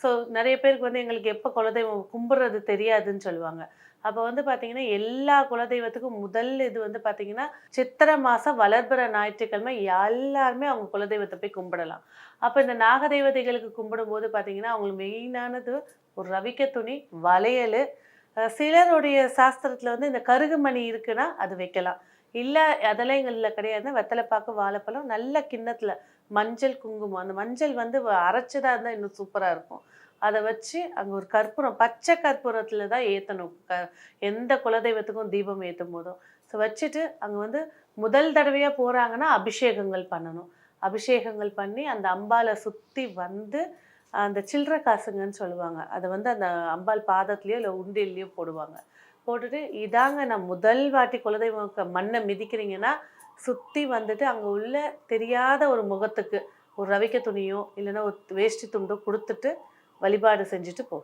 So நெறைய பேருக்கு வந்து எங்களுக்கு எப்போ குலதெய்வம் கும்பிடுறது தெரியாதுன்னு சொல்லுவாங்க. அப்போ வந்து பார்த்தீங்கன்னா, எல்லா குலதெய்வத்துக்கும் முதல் இது வந்து பார்த்தீங்கன்னா, சித்திரை மாசம் வளர்பிறை ஞாயிற்றுக்கிழமை எல்லாருமே அவங்க குலதெய்வத்த போய் கும்பிடலாம். அப்ப இந்த நாகதெய்வதைகளுக்கு கும்பிடும்போது பார்த்தீங்கன்னா, அவங்களுக்கு மெயினானது ஒரு ரவிக்கை துணி, வளையலு, சிலருடைய சாஸ்திரத்துல வந்து இந்த கருகுமணி இருக்குன்னா, அது வைக்கலாம். இல்ல அதெல்லாம் எங்கள்ல கிடையாது. வெத்தல பாக்கு, வாழைப்பழம், நல்ல கிண்ணத்துல மஞ்சள், குங்குமம். அந்த மஞ்சள் வந்து அரைச்சதா இருந்தா இன்னும் சூப்பரா இருக்கும். அத வச்சு அங்க ஒரு கற்பூரம், பச்சை கற்பூரத்துல தான் ஏத்தணும். எந்த குலதெய்வத்துக்கும் தீபம் ஏத்தும்போதும். ஸோ வச்சுட்டு அங்க வந்து முதல் தடவையா போறாங்கன்னா, அபிஷேகங்கள் பண்ணணும். அபிஷேகங்கள் பண்ணி அந்த அம்பால சுத்தி வந்து, அந்த சில்லற காசுங்கன்னு சொல்லுவாங்க. அத வந்து அந்த அம்பாள் பாதத்திலயோ, இல்ல உண்டியல்லயோ போடுவாங்க. போட்டுட்டு இதாங்க நான் முதல் வாட்டி குலதெய்வம் மண்ண மிதிக்கிறீங்கன்னா, சுத்தி வந்துட்டு அங்க உள்ள தெரியாத ஒரு முகத்துக்கு ஒரு ரவிக்கை துணியோ, இல்லன்னா ஒரு வேஷ்டி துண்டோ குடுத்துட்டு வழிபாடு செஞ்சுட்டு போ.